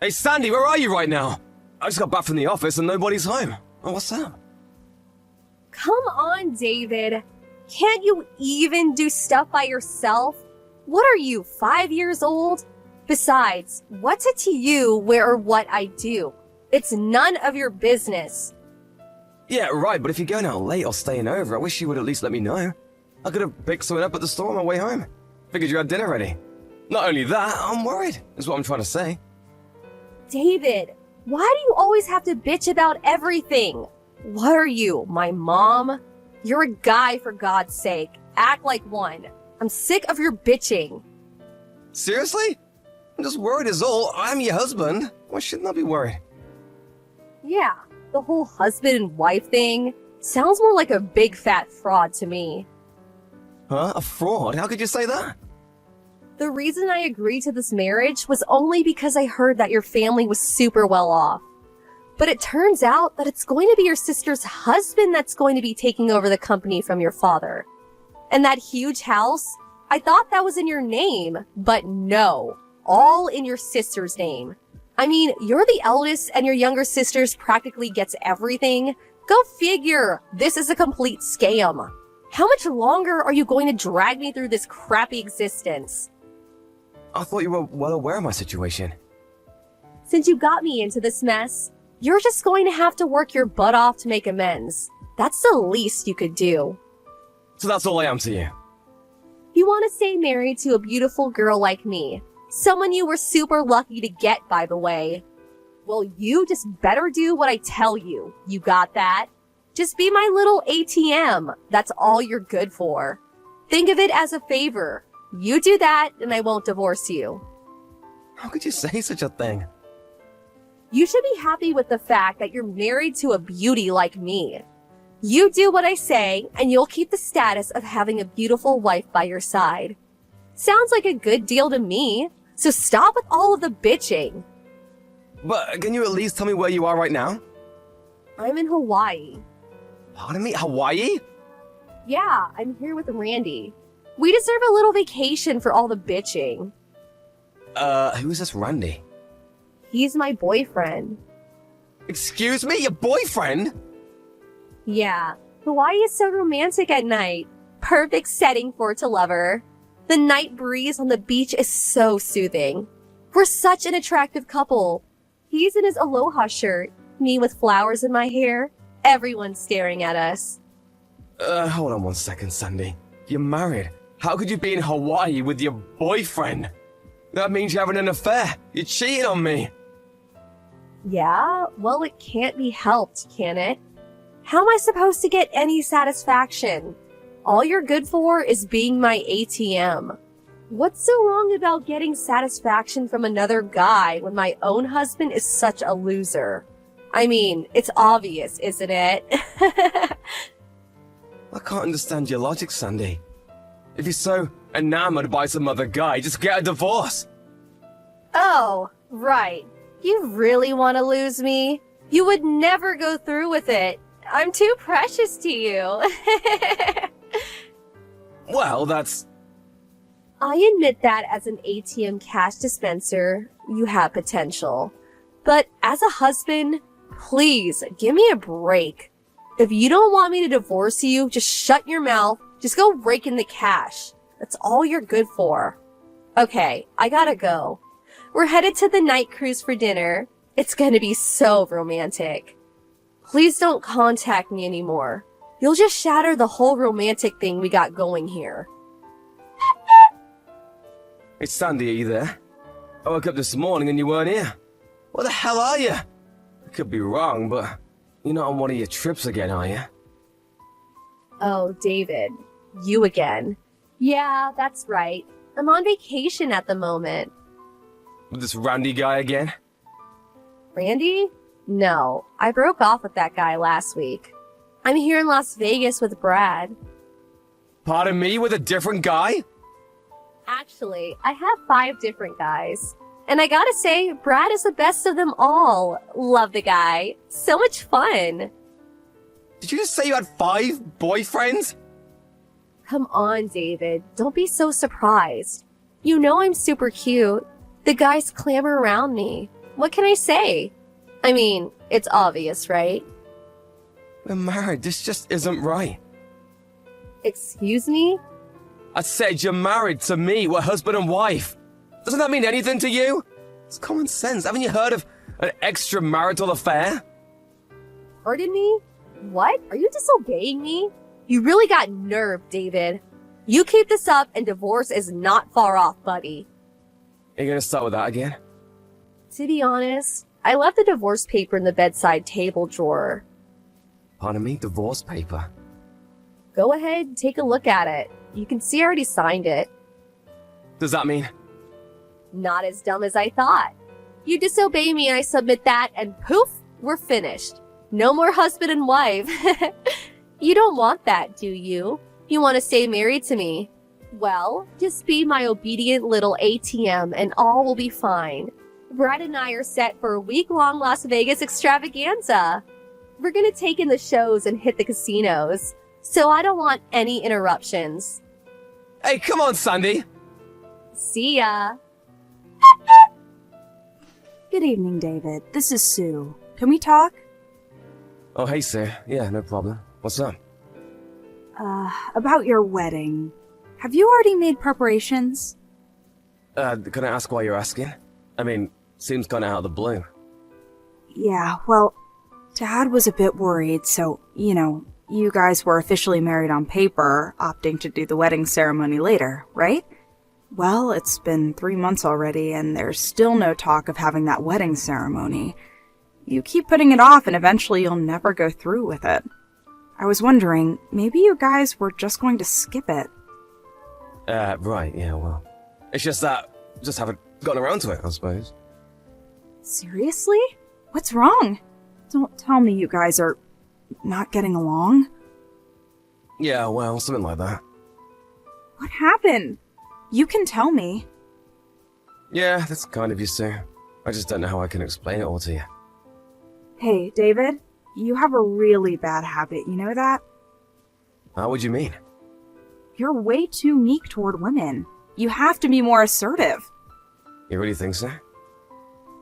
Hey Sandy, where are you right now? I just got back from the office and nobody's home. Oh, what's up? Come on, David. Can't you even do stuff by yourself? What are you, 5 years old? Besides, what's it to you where or what I do? It's none of your business. Yeah, right, but if you're going out late or staying over, I wish you would at least let me know. I could have picked something up at the store on my way home. Figured you had dinner ready. Not only that, I'm worried, is what I'm trying to say. David, why do you always have to bitch about everything? What are you, my mom? You're a guy, for God's sake. Act like one. I'm sick of your bitching. Seriously? I'm just worried is all. I'm your husband. Why shouldn't I be worried? Yeah, the whole husband and wife thing sounds more like a big fat fraud to me. Huh? A fraud? How could you say that? The reason I agreed to this marriage was only because I heard that your family was super well off. But it turns out that it's going to be your sister's husband that's going to be taking over the company from your father. And that huge house, I thought that was in your name, but no, all in your sister's name. I mean, you're the eldest and your younger sister's practically gets everything. Go figure, this is a complete scam. How much longer are you going to drag me through this crappy existence? I thought you were well aware of my situation. Since you got me into this mess, you're just going to have to work your butt off to make amends. That's the least you could do. So that's all I am to you. You want to stay married to a beautiful girl like me. Someone you were super lucky to get, by the way. Well, you just better do what I tell you. You got that? Just be my little ATM. That's all you're good for. Think of it as a favor. You do that, and I won't divorce you. How could you say such a thing? You should be happy with the fact that you're married to a beauty like me. You do what I say, and you'll keep the status of having a beautiful wife by your side. Sounds like a good deal to me, so stop with all of the bitching. But can you at least tell me where you are right now? I'm in Hawaii. Pardon me? Hawaii? Yeah, I'm here with Randy. We deserve a little vacation for all the bitching. Who is this Randy? He's my boyfriend. Excuse me? Your boyfriend? Yeah, Hawaii is so romantic at night. Perfect setting for it to lover. The night breeze on the beach is so soothing. We're such an attractive couple. He's in his aloha shirt, me with flowers in my hair. Everyone's staring at us. Hold on one second, Sandy. You're married. How could you be in Hawaii with your boyfriend? That means you're having an affair. You're cheating on me. Yeah, well, it can't be helped, can it? How am I supposed to get any satisfaction? All you're good for is being my ATM. What's so wrong about getting satisfaction from another guy when my own husband is such a loser? I mean, it's obvious, isn't it? I can't understand your logic, Sandy. If you're so enamored by some other guy, just get a divorce. Oh, right. You really want to lose me? You would never go through with it. I'm too precious to you. Well, that's... I admit that as an ATM cash dispenser, you have potential. But as a husband, please, give me a break. If you don't want me to divorce you, just shut your mouth. Just go rake in the cash. That's all you're good for. Okay, I gotta go. We're headed to the night cruise for dinner. It's gonna be so romantic. Please don't contact me anymore. You'll just shatter the whole romantic thing we got going here. Hey, Sandy, are you there? I woke up this morning and you weren't here. Where the hell are you? I could be wrong, but you're not on one of your trips again, are you? Oh, David. You again. Yeah, that's right. I'm on vacation at the moment. With this Randy guy again? Randy? No, I broke off with that guy last week. I'm here in Las Vegas with Brad. Pardon me, with a different guy? Actually, I have 5 different guys. And I gotta say, Brad is the best of them all. Love the guy. So much fun. Did you just say you had 5 boyfriends? Come on, David. Don't be so surprised. You know I'm super cute. The guys clamor around me. What can I say? I mean, it's obvious, right? We're married. This just isn't right. Excuse me? I said you're married to me. We're husband and wife. Doesn't that mean anything to you? It's common sense. Haven't you heard of an extramarital affair? Pardon me? What? Are you disobeying me? You really got nerve, David. You keep this up and divorce is not far off, buddy. Are you gonna start with that again? To be honest, I left the divorce paper in the bedside table drawer. Pardon me? Divorce paper? Go ahead, take a look at it. You can see I already signed it. Does that mean? Not as dumb as I thought. You disobey me and I submit that and poof, we're finished. No more husband and wife. You don't want that, do you? You want to stay married to me? Well, just be my obedient little ATM and all will be fine. Brad and I are set for a week-long Las Vegas extravaganza. We're gonna take in the shows and hit the casinos, so I don't want any interruptions. Hey, come on, Sandy. See ya. Good evening, David. This is Sue. Can we talk? Oh, hey, Sue. Yeah, no problem. What's up? About your wedding. Have you already made preparations? Can I ask why you're asking? I mean, seems kinda out of the blue. Yeah, well, Dad was a bit worried, so, you guys were officially married on paper, opting to do the wedding ceremony later, right? Well, it's been 3 months already, and there's still no talk of having that wedding ceremony. You keep putting it off, and eventually you'll never go through with it. I was wondering, maybe you guys were just going to skip it. Right, yeah, well. It's just that, just haven't gotten around to it, I suppose. Seriously? What's wrong? Don't tell me you guys are not getting along. Yeah, well, something like that. What happened? You can tell me. Yeah, that's kind of you, Sue. I just don't know how I can explain it all to you. Hey, David, you have a really bad habit, you know that? How would you mean? You're way too meek toward women. You have to be more assertive. You really think so?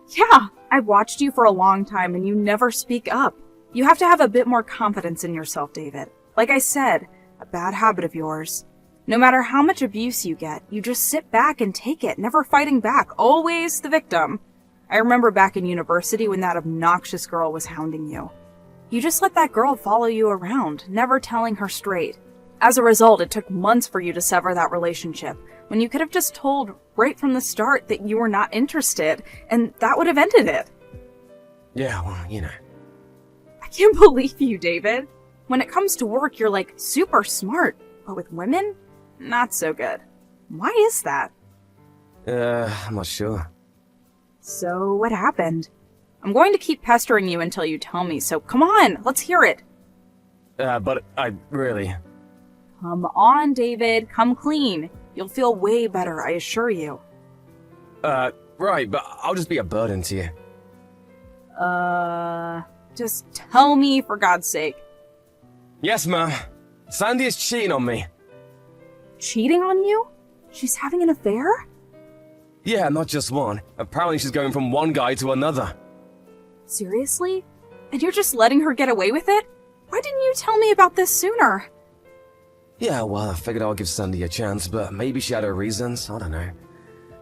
Yeah, I've watched you for a long time and you never speak up. You have to have a bit more confidence in yourself, David. Like I said, a bad habit of yours. No matter how much abuse you get, you just sit back and take it, never fighting back, always the victim. I remember back in university when that obnoxious girl was hounding you. You just let that girl follow you around, never telling her straight. As a result, it took months for you to sever that relationship, when you could have just told right from the start that you were not interested, and that would have ended it. Yeah, well, I can't believe you, David. When it comes to work, you're like super smart, but with women, not so good. Why is that? I'm not sure. So, what happened? I'm going to keep pestering you until you tell me, so come on, let's hear it. But I really... Come on, David, come clean. You'll feel way better, I assure you. Right, but I'll just be a burden to you. Just tell me, for God's sake. Yes, ma'am. Sandy is cheating on me. Cheating on you? She's having an affair? Yeah, not just one. Apparently she's going from one guy to another. Seriously? And you're just letting her get away with it? Why didn't you tell me about this sooner? Yeah, well, I figured I'll give Sandy a chance, but maybe she had her reasons, I don't know.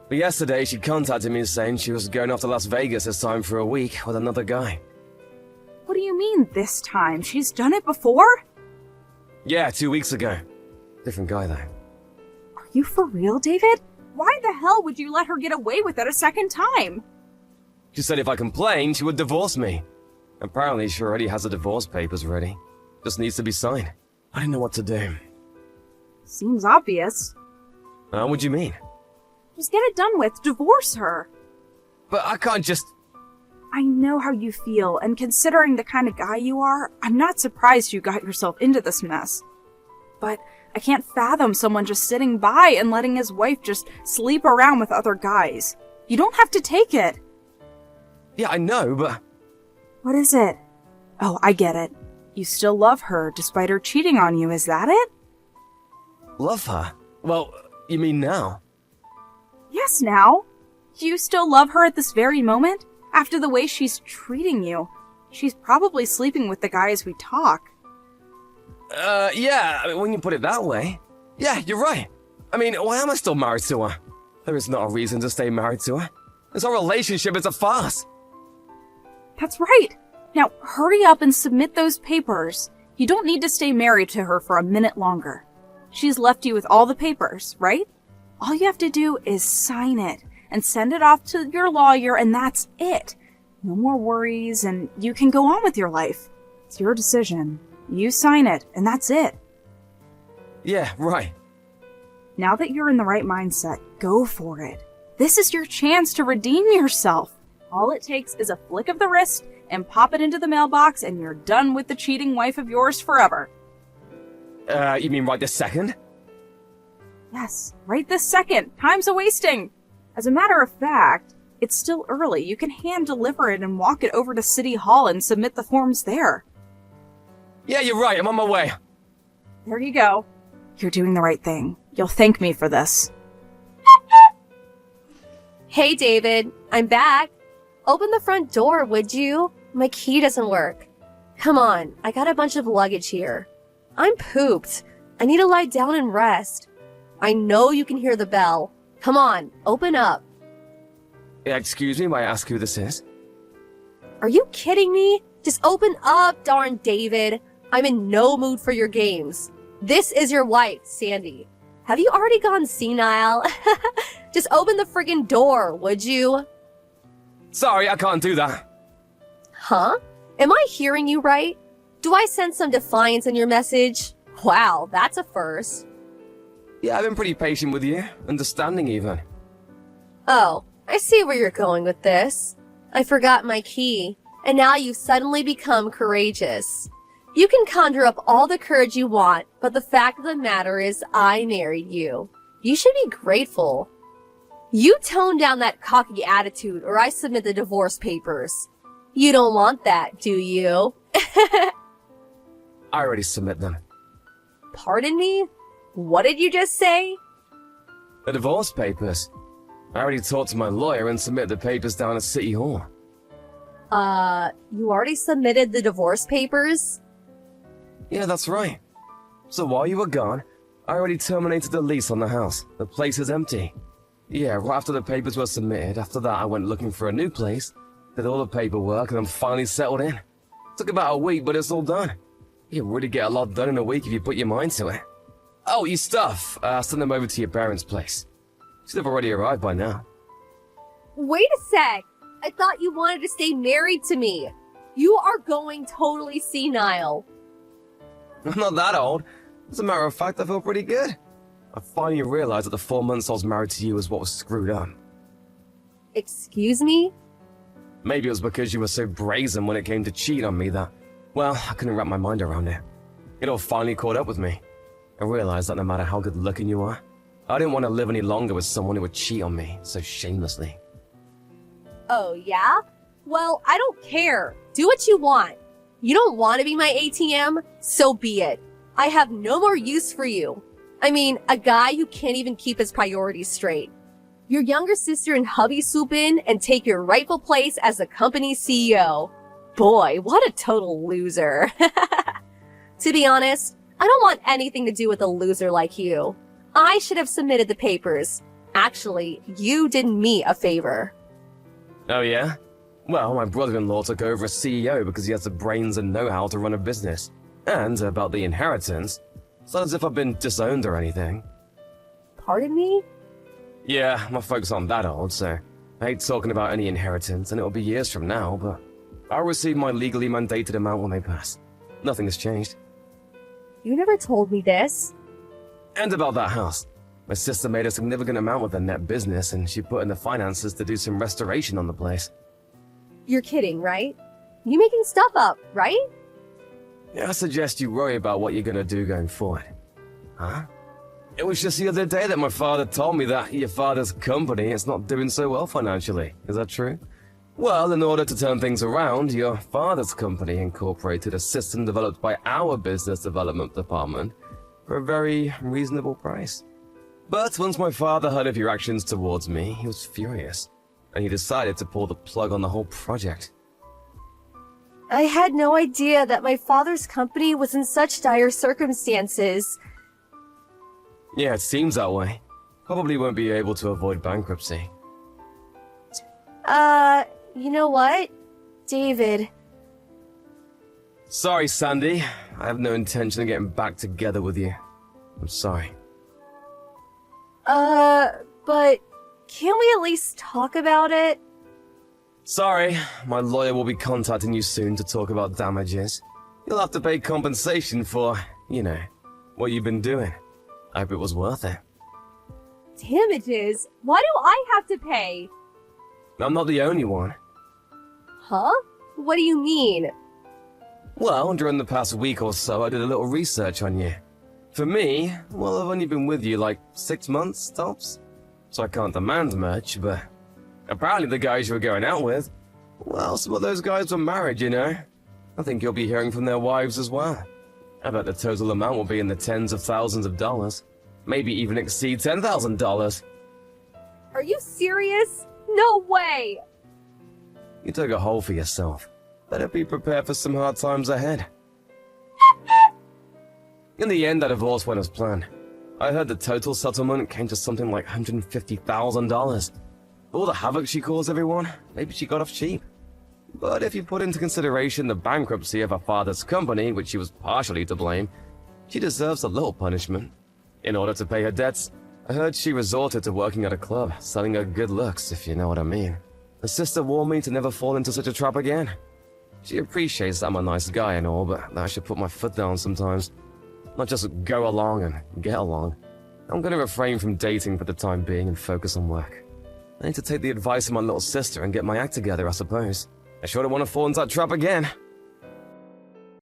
But yesterday, she contacted me saying she was going off to Las Vegas this time for a week with another guy. What do you mean, this time? She's done it before? Yeah, 2 weeks ago. Different guy, though. Are you for real, David? Why the hell would you let her get away with it a second time? She said if I complained, she would divorce me. Apparently, she already has the divorce papers ready. Just needs to be signed. I didn't know what to do. Seems obvious. What would you mean? Just get it done with. Divorce her. But I can't just... I know how you feel, and considering the kind of guy you are, I'm not surprised you got yourself into this mess. But I can't fathom someone just sitting by and letting his wife just sleep around with other guys. You don't have to take it. Yeah, I know, but... What is it? Oh, I get it. You still love her despite her cheating on you, is that it? Love her? Well, you mean now? Yes, now. Do you still love her at this very moment? After the way she's treating you, she's probably sleeping with the guys we talk. Yeah, I mean, when you put it that way. Yeah, you're right. I mean, why am I still married to her? There is not a reason to stay married to her. This whole relationship is a farce. That's right. Now, hurry up and submit those papers. You don't need to stay married to her for a minute longer. She's left you with all the papers, right? All you have to do is sign it and send it off to your lawyer, and that's it. No more worries, and you can go on with your life. It's your decision. You sign it, and that's it. Yeah, right. Now that you're in the right mindset, go for it. This is your chance to redeem yourself. All it takes is a flick of the wrist and pop it into the mailbox, and you're done with the cheating wife of yours forever. You mean right this second? Yes, right this second. Time's a-wasting. As a matter of fact, it's still early. You can hand-deliver it and walk it over to City Hall and submit the forms there. Yeah, you're right. I'm on my way. There you go. You're doing the right thing. You'll thank me for this. Hey, David. I'm back. Open the front door, would you? My key doesn't work. Come on, I got a bunch of luggage here. I'm pooped. I need to lie down and rest. I know you can hear the bell. Come on, open up. Yeah, excuse me, may I ask who this is? Are you kidding me? Just open up, darn David. I'm in no mood for your games. This is your wife, Sandy. Have you already gone senile? Just open the friggin' door, would you? Sorry, I can't do that. Huh? Am I hearing you right? Do I sense some defiance in your message? Wow, that's a first. Yeah, I've been pretty patient with you, understanding even. Oh, I see where you're going with this. I forgot my key, and now you've suddenly become courageous. You can conjure up all the courage you want, but the fact of the matter is I married you. You should be grateful. You tone down that cocky attitude or I submit the divorce papers. You don't want that, do you? I already submit them. Pardon me? What did you just say? The divorce papers. I already talked to my lawyer and submitted the papers down at City Hall. You already submitted the divorce papers? Yeah, that's right. So while you were gone, I already terminated the lease on the house. The place is empty. Yeah, right after the papers were submitted, after that I went looking for a new place, did all the paperwork, and I'm finally settled in. Took about a week, but it's all done. You can really get a lot done in a week if you put your mind to it. Oh, your stuff. Send them over to your parents' place. Should have already arrived by now. Wait a sec. I thought you wanted to stay married to me. You are going totally senile. I'm not that old. As a matter of fact, I feel pretty good. I finally realized that the 4 months I was married to you was what was screwed up. Excuse me? Maybe it was because you were so brazen when it came to cheat on me that, well, I couldn't wrap my mind around it. It all finally caught up with me. I realized that no matter how good looking you are, I didn't want to live any longer with someone who would cheat on me so shamelessly. Oh, yeah? Well, I don't care. Do what you want. You don't want to be my ATM? So be it. I have no more use for you. I mean, a guy who can't even keep his priorities straight. Your younger sister and hubby swoop in and take your rightful place as the company's CEO. Boy, what a total loser. To be honest, I don't want anything to do with a loser like you. I should have submitted the papers. Actually, you did me a favor. Oh yeah? Well, my brother-in-law took over as CEO because he has the brains and know-how to run a business. And about the inheritance, it's not as if I've been disowned or anything. Pardon me? Yeah, my folks aren't that old, so I hate talking about any inheritance, and it'll be years from now, but I'll receive my legally mandated amount when they pass. Nothing has changed. You never told me this. And about that house. My sister made a significant amount with her net business, and she put in the finances to do some restoration on the place. You're kidding, right? You making stuff up, right? Yeah, I suggest you worry about what you're gonna do going forward. Huh? It was just the other day that my father told me that your father's company is not doing so well financially. Is that true? Well, in order to turn things around, your father's company incorporated a system developed by our business development department for a very reasonable price. But once my father heard of your actions towards me, he was furious. and he decided to pull the plug on the whole project. I had no idea that my father's company was in such dire circumstances. Yeah, it seems that way. Probably won't be able to avoid bankruptcy. You know what? David. Sorry, Sandy. I have no intention of getting back together with you. I'm sorry. But can't we at least talk about it? Sorry, my lawyer will be contacting you soon to talk about damages. You'll have to pay compensation for, you know, what you've been doing. I hope it was worth it. Damages? Why do I have to pay? I'm not the only one. Huh? What do you mean? Well, during the past week or so, I did a little research on you. For me, well, I've only been with you like 6 months, tops. So I can't demand much, but apparently the guys you were going out with, well, some of those guys were married, you know. I think you'll be hearing from their wives as well. I bet the total amount will be in the tens of thousands of dollars. Maybe even exceed $10,000. Are you serious? No way! You took a hole for yourself. Better be prepared for some hard times ahead. In the end, that divorce went as planned. I heard the total settlement came to something like $150,000. All the havoc she caused everyone, maybe she got off cheap. But if you put into consideration the bankruptcy of her father's company, which she was partially to blame, she deserves a little punishment. In order to pay her debts, I heard she resorted to working at a club, selling her good looks, if you know what I mean. Her sister warned me to never fall into such a trap again. She appreciates that I'm a nice guy and all, but that I should put my foot down sometimes. Not just go along and get along. I'm gonna refrain from dating for the time being and focus on work. I need to take the advice of my little sister and get my act together, I suppose. I sure don't want to fall into that trap again.